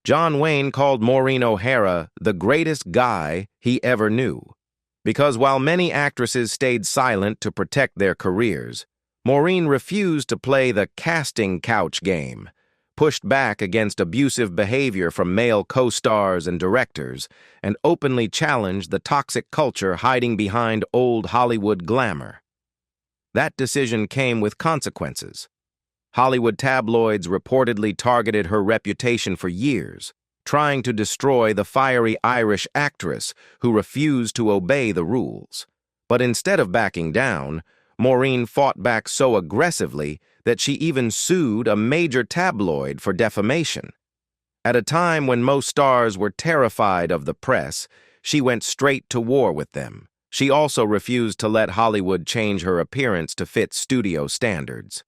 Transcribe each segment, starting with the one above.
John Wayne called Maureen O'Hara the greatest guy he ever knew. Because while many actresses stayed silent to protect their careers, Maureen refused to play the casting couch game, pushed back against abusive behavior from male co-stars and directors, and openly challenged the toxic culture hiding behind old Hollywood glamour. That decision came with consequences. Hollywood tabloids reportedly targeted her reputation for years, trying to destroy the fiery Irish actress who refused to obey the rules. But instead of backing down, Maureen fought back so aggressively that she even sued a major tabloid for defamation. At a time when most stars were terrified of the press, she went straight to war with them. She also refused to let Hollywood change her appearance to fit studio standards.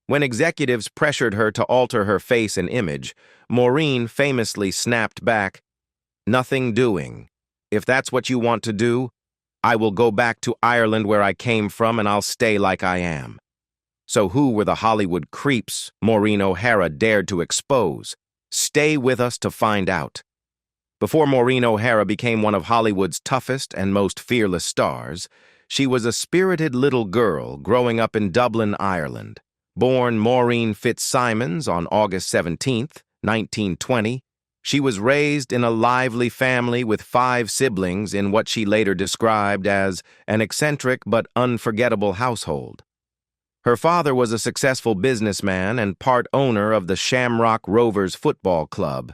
When executives pressured her to alter her face and image, Maureen famously snapped back, "Nothing doing. If that's what you want to do, I will go back to Ireland where I came from and I'll stay like I am." So who were the Hollywood creeps Maureen O'Hara dared to expose? Stay with us to find out. Before Maureen O'Hara became one of Hollywood's toughest and most fearless stars, she was a spirited little girl growing up in Dublin, Ireland. Born Maureen Fitzsimons on August 17, 1920, she was raised in a lively family with 5 siblings in what she later described as an eccentric but unforgettable household. Her father was a successful businessman and part owner of the Shamrock Rovers football club,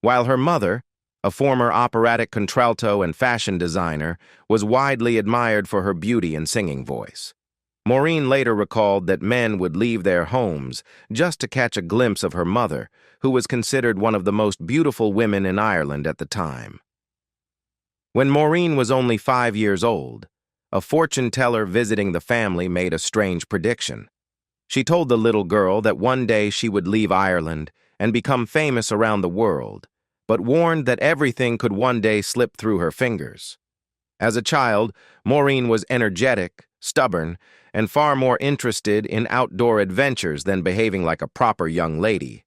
while her mother, a former operatic contralto and fashion designer, was widely admired for her beauty and singing voice. Maureen later recalled that men would leave their homes just to catch a glimpse of her mother, who was considered one of the most beautiful women in Ireland at the time. When Maureen was only 5 years old, a fortune teller visiting the family made a strange prediction. She told the little girl that one day she would leave Ireland and become famous around the world, but warned that everything could one day slip through her fingers. As a child, Maureen was energetic, stubborn, and far more interested in outdoor adventures than behaving like a proper young lady.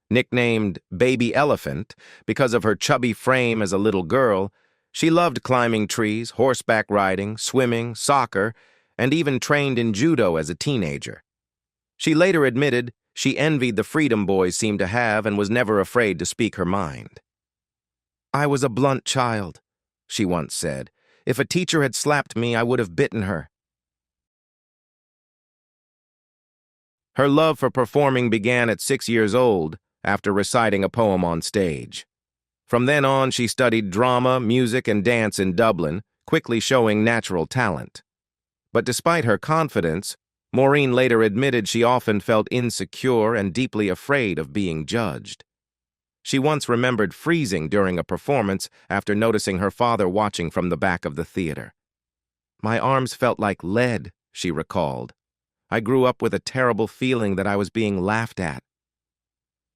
Nicknamed Baby Elephant because of her chubby frame as a little girl, she loved climbing trees, horseback riding, swimming, soccer, and even trained in judo as a teenager. She later admitted she envied the freedom boys seemed to have and was never afraid to speak her mind. "I was a blunt child," she once said. "If a teacher had slapped me, I would have bitten her." Her love for performing began at 6 years old after reciting a poem on stage. From then on, she studied drama, music, and dance in Dublin, quickly showing natural talent. But despite her confidence, Maureen later admitted she often felt insecure and deeply afraid of being judged. She once remembered freezing during a performance after noticing her father watching from the back of the theater. "My arms felt like lead," she recalled. "I grew up with a terrible feeling that I was being laughed at."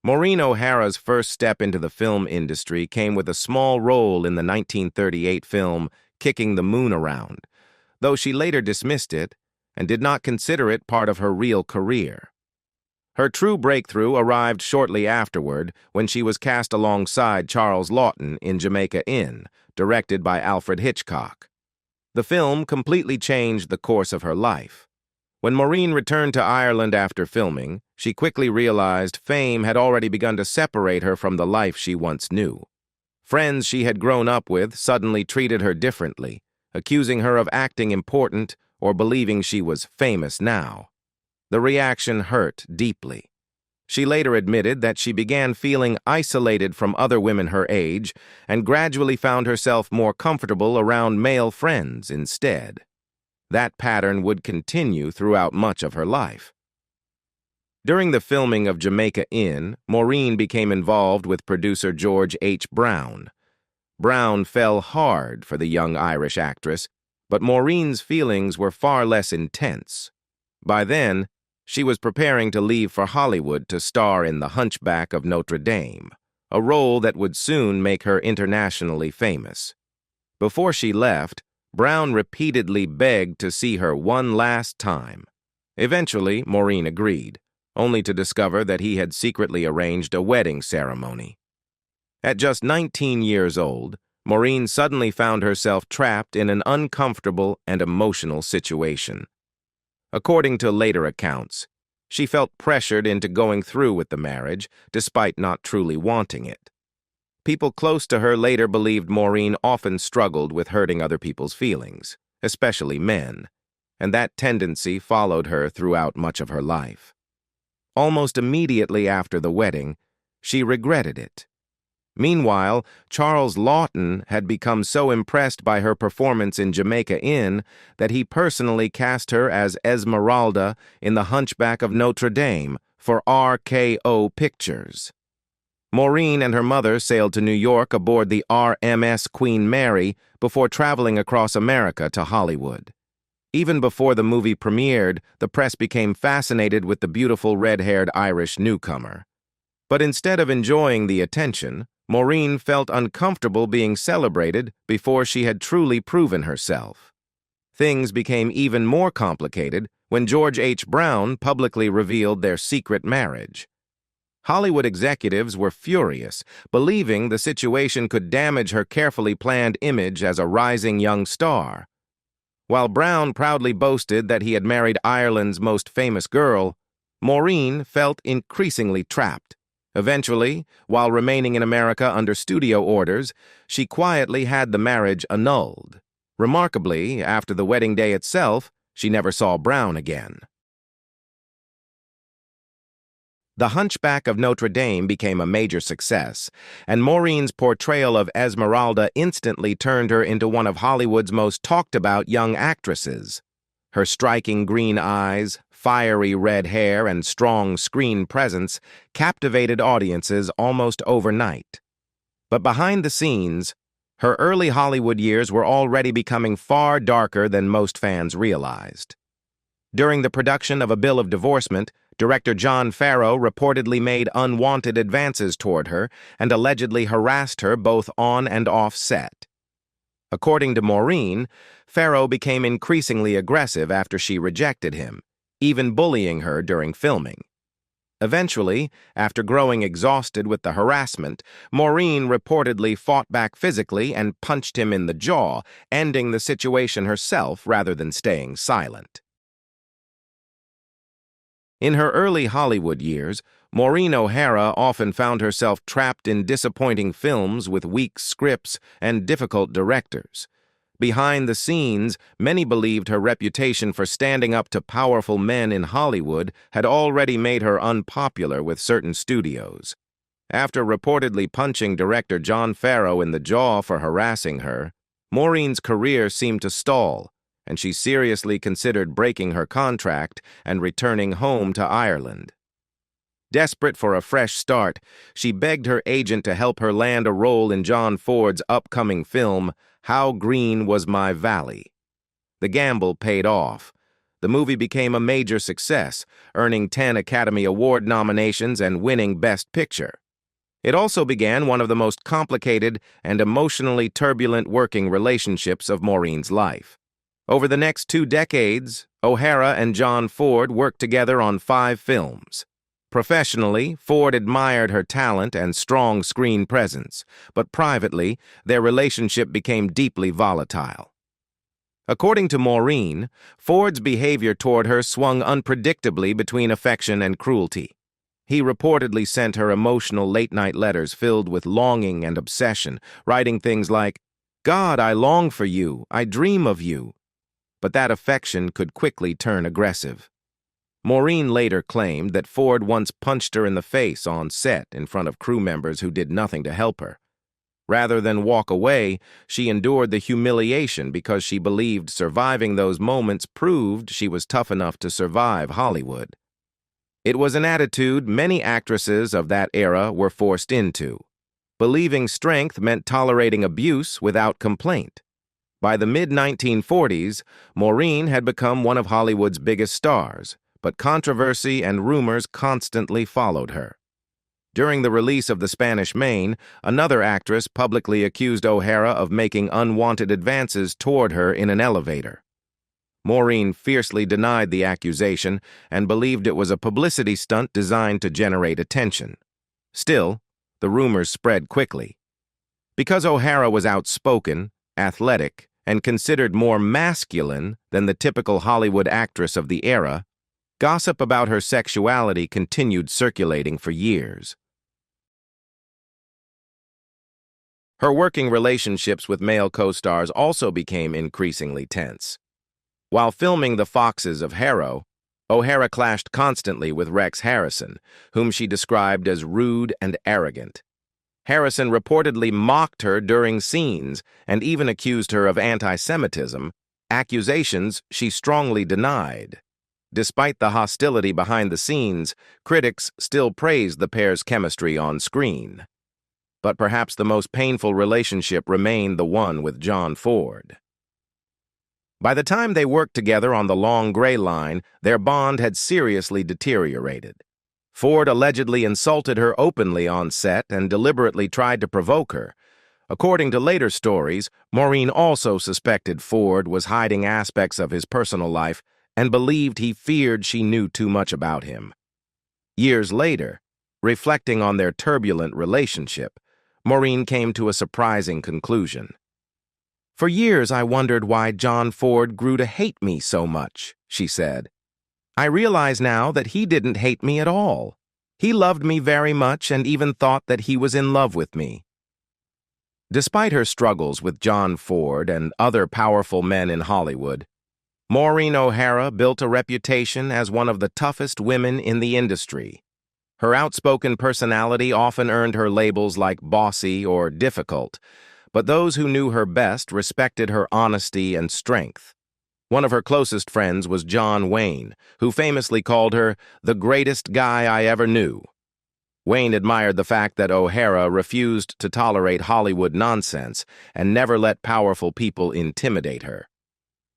Maureen O'Hara's first step into the film industry came with a small role in the 1938 film Kicking the Moon Around, though she later dismissed it and did not consider it part of her real career. Her true breakthrough arrived shortly afterward when she was cast alongside Charles Laughton in Jamaica Inn, directed by Alfred Hitchcock. The film completely changed the course of her life. When Maureen returned to Ireland after filming, she quickly realized fame had already begun to separate her from the life she once knew. Friends she had grown up with suddenly treated her differently, accusing her of acting important or believing she was famous now. The reaction hurt deeply. She later admitted that she began feeling isolated from other women her age and gradually found herself more comfortable around male friends instead. That pattern would continue throughout much of her life. During the filming of Jamaica Inn, Maureen became involved with producer George H. Brown. Brown fell hard for the young Irish actress, but Maureen's feelings were far less intense. By then, she was preparing to leave for Hollywood to star in The Hunchback of Notre Dame, a role that would soon make her internationally famous. Before she left, Brown repeatedly begged to see her one last time. Eventually, Maureen agreed, only to discover that he had secretly arranged a wedding ceremony. At just 19 years old, Maureen suddenly found herself trapped in an uncomfortable and emotional situation. According to later accounts, she felt pressured into going through with the marriage, despite not truly wanting it. People close to her later believed Maureen often struggled with hurting other people's feelings, especially men, and that tendency followed her throughout much of her life. Almost immediately after the wedding, she regretted it. Meanwhile, Charles Lawton had become so impressed by her performance in Jamaica Inn that he personally cast her as Esmeralda in The Hunchback of Notre Dame for RKO Pictures. Maureen and her mother sailed to New York aboard the RMS Queen Mary before traveling across America to Hollywood. Even before the movie premiered, the press became fascinated with the beautiful red-haired Irish newcomer. But instead of enjoying the attention, Maureen felt uncomfortable being celebrated before she had truly proven herself. Things became even more complicated when George H. Brown publicly revealed their secret marriage. Hollywood executives were furious, believing the situation could damage her carefully planned image as a rising young star. While Brown proudly boasted that he had married Ireland's most famous girl, Maureen felt increasingly trapped. Eventually, while remaining in America under studio orders, she quietly had the marriage annulled. Remarkably, after the wedding day itself, she never saw Brown again. The Hunchback of Notre Dame became a major success, and Maureen's portrayal of Esmeralda instantly turned her into one of Hollywood's most talked-about young actresses. Her striking green eyes, fiery red hair, and strong screen presence captivated audiences almost overnight. But behind the scenes, her early Hollywood years were already becoming far darker than most fans realized. During the production of A Bill of Divorcement, director John Farrow reportedly made unwanted advances toward her and allegedly harassed her both on and off set. According to Maureen, Farrow became increasingly aggressive after she rejected him, even bullying her during filming. Eventually, after growing exhausted with the harassment, Maureen reportedly fought back physically and punched him in the jaw, ending the situation herself rather than staying silent. In her early Hollywood years, Maureen O'Hara often found herself trapped in disappointing films with weak scripts and difficult directors. Behind the scenes, many believed her reputation for standing up to powerful men in Hollywood had already made her unpopular with certain studios. After reportedly punching director John Farrow in the jaw for harassing her, Maureen's career seemed to stall, and she seriously considered breaking her contract and returning home to Ireland. Desperate for a fresh start, she begged her agent to help her land a role in John Ford's upcoming film, How Green Was My Valley. The gamble paid off. The movie became a major success, earning 10 Academy Award nominations and winning Best Picture. It also began one of the most complicated and emotionally turbulent working relationships of Maureen's life. Over the next 2 decades, O'Hara and John Ford worked together on 5 films. Professionally, Ford admired her talent and strong screen presence, but privately, their relationship became deeply volatile. According to Maureen, Ford's behavior toward her swung unpredictably between affection and cruelty. He reportedly sent her emotional late-night letters filled with longing and obsession, writing things like, "God, I long for you, I dream of you." But that affection could quickly turn aggressive. Maureen later claimed that Ford once punched her in the face on set in front of crew members who did nothing to help her. Rather than walk away, she endured the humiliation because she believed surviving those moments proved she was tough enough to survive Hollywood. It was an attitude many actresses of that era were forced into. Believing strength meant tolerating abuse without complaint. By the mid-1940s, Maureen had become one of Hollywood's biggest stars, but controversy and rumors constantly followed her. During the release of The Spanish Main, another actress publicly accused O'Hara of making unwanted advances toward her in an elevator. Maureen fiercely denied the accusation and believed it was a publicity stunt designed to generate attention. Still, the rumors spread quickly. Because O'Hara was outspoken, athletic, and considered more masculine than the typical Hollywood actress of the era, gossip about her sexuality continued circulating for years. Her working relationships with male co-stars also became increasingly tense. While filming The Foxes of Harrow, O'Hara clashed constantly with Rex Harrison, whom she described as rude and arrogant. Harrison reportedly mocked her during scenes and even accused her of anti-Semitism, accusations she strongly denied. Despite the hostility behind the scenes, critics still praised the pair's chemistry on screen. But perhaps the most painful relationship remained the one with John Ford. By the time they worked together on The Long Gray Line, their bond had seriously deteriorated. Ford allegedly insulted her openly on set and deliberately tried to provoke her. According to later stories, Maureen also suspected Ford was hiding aspects of his personal life and believed he feared she knew too much about him. Years later, reflecting on their turbulent relationship, Maureen came to a surprising conclusion. "For years I wondered why John Ford grew to hate me so much," she said. "I realize now that he didn't hate me at all. He loved me very much and even thought that he was in love with me." Despite her struggles with John Ford and other powerful men in Hollywood, Maureen O'Hara built a reputation as one of the toughest women in the industry. Her outspoken personality often earned her labels like bossy or difficult, but those who knew her best respected her honesty and strength. One of her closest friends was John Wayne, who famously called her the greatest guy I ever knew. Wayne admired the fact that O'Hara refused to tolerate Hollywood nonsense and never let powerful people intimidate her.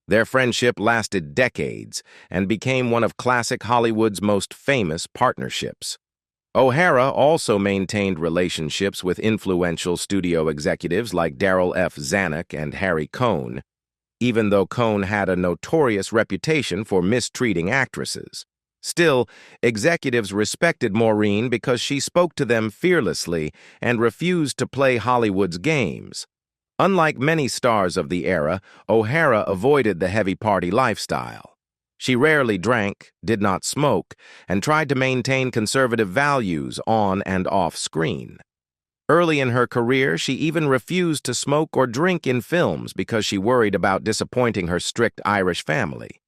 Their friendship lasted decades and became one of classic Hollywood's most famous partnerships. O'Hara also maintained relationships with influential studio executives like Darryl F. Zanuck and Harry Cohn, even though Cohn had a notorious reputation for mistreating actresses. Still, executives respected Maureen because she spoke to them fearlessly and refused to play Hollywood's games. Unlike many stars of the era, O'Hara avoided the heavy party lifestyle. She rarely drank, did not smoke, and tried to maintain conservative values on and off screen. Early in her career, she even refused to smoke or drink in films because she worried about disappointing her strict Irish family.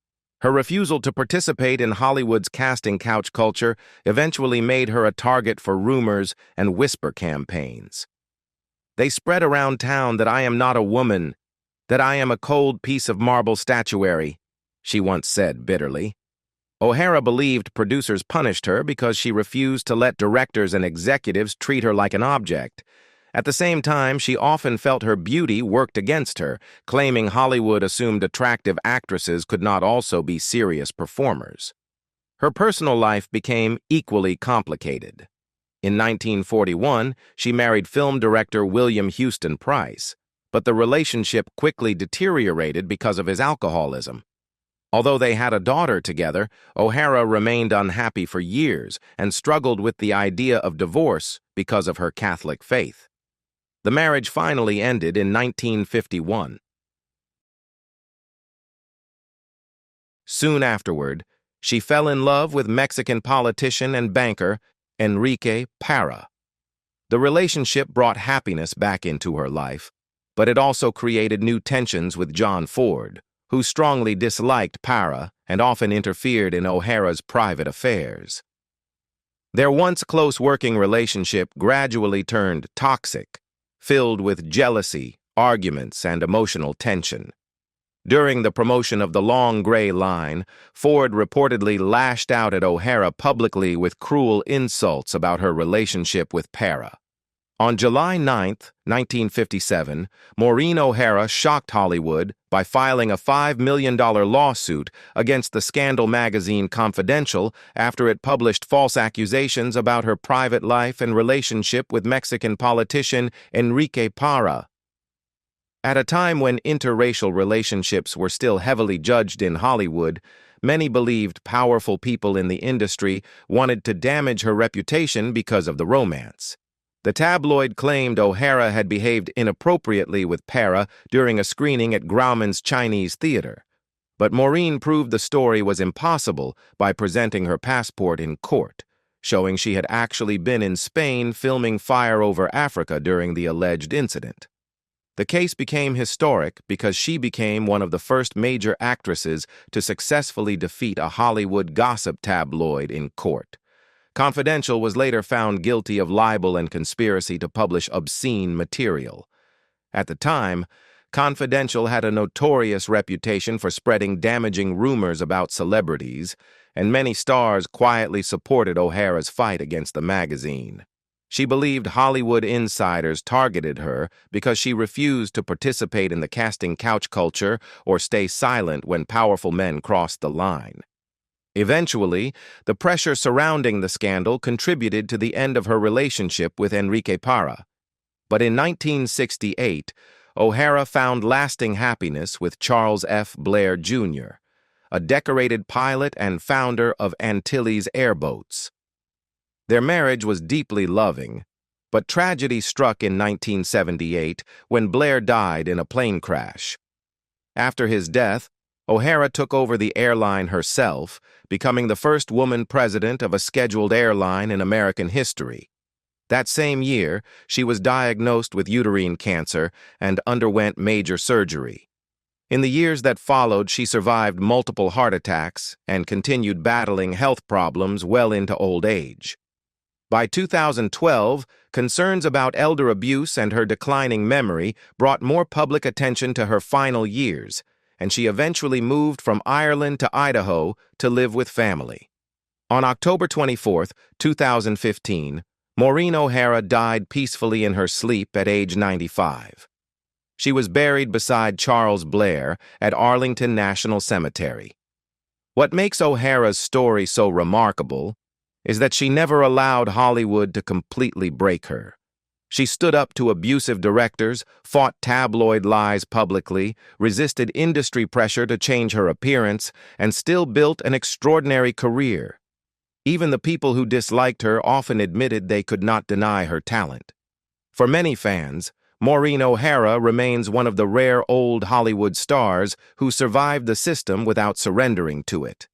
Her refusal to participate in Hollywood's casting couch culture eventually made her a target for rumors and whisper campaigns. "They spread around town that I am not a woman, that I am a cold piece of marble statuary," she once said bitterly. O'Hara believed producers punished her because she refused to let directors and executives treat her like an object. At the same time, she often felt her beauty worked against her, claiming Hollywood assumed attractive actresses could not also be serious performers. Her personal life became equally complicated. In 1941, she married film director William Houston Price, but the relationship quickly deteriorated because of his alcoholism. Although they had a daughter together, O'Hara remained unhappy for years and struggled with the idea of divorce because of her Catholic faith. The marriage finally ended in 1951. Soon afterward, she fell in love with Mexican politician and banker Enrique Parra. The relationship brought happiness back into her life, but it also created new tensions with John Ford, who strongly disliked Parra and often interfered in O'Hara's private affairs. Their once close working relationship gradually turned toxic, filled with jealousy, arguments, and emotional tension. During the promotion of The Long Gray Line, Ford reportedly lashed out at O'Hara publicly with cruel insults about her relationship with Parra. On July 9, 1957, Maureen O'Hara shocked Hollywood by filing a $5 million lawsuit against the scandal magazine Confidential after it published false accusations about her private life and relationship with Mexican politician Enrique Parra. At a time when interracial relationships were still heavily judged in Hollywood, many believed powerful people in the industry wanted to damage her reputation because of the romance. The tabloid claimed O'Hara had behaved inappropriately with Para during a screening at Grauman's Chinese Theater, but Maureen proved the story was impossible by presenting her passport in court, showing she had actually been in Spain filming Fire Over Africa during the alleged incident. The case became historic because she became one of the first major actresses to successfully defeat a Hollywood gossip tabloid in court. Confidential was later found guilty of libel and conspiracy to publish obscene material. At the time, Confidential had a notorious reputation for spreading damaging rumors about celebrities, and many stars quietly supported O'Hara's fight against the magazine. She believed Hollywood insiders targeted her because she refused to participate in the casting couch culture or stay silent when powerful men crossed the line. Eventually, the pressure surrounding the scandal contributed to the end of her relationship with Enrique Parra. But in 1968, O'Hara found lasting happiness with Charles F. Blair, Jr., a decorated pilot and founder of Antilles Airboats. Their marriage was deeply loving, but tragedy struck in 1978 when Blair died in a plane crash. After his death, O'Hara took over the airline herself, becoming the first woman president of a scheduled airline in American history. That same year, she was diagnosed with uterine cancer and underwent major surgery. In the years that followed, she survived multiple heart attacks and continued battling health problems well into old age. By 2012, concerns about elder abuse and her declining memory brought more public attention to her final years, and she eventually moved from Ireland to Idaho to live with family. On October 24, 2015, Maureen O'Hara died peacefully in her sleep at age 95. She was buried beside Charles Blair at Arlington National Cemetery. What makes O'Hara's story so remarkable is that she never allowed Hollywood to completely break her. She stood up to abusive directors, fought tabloid lies publicly, resisted industry pressure to change her appearance, and still built an extraordinary career. Even the people who disliked her often admitted they could not deny her talent. For many fans, Maureen O'Hara remains one of the rare old Hollywood stars who survived the system without surrendering to it.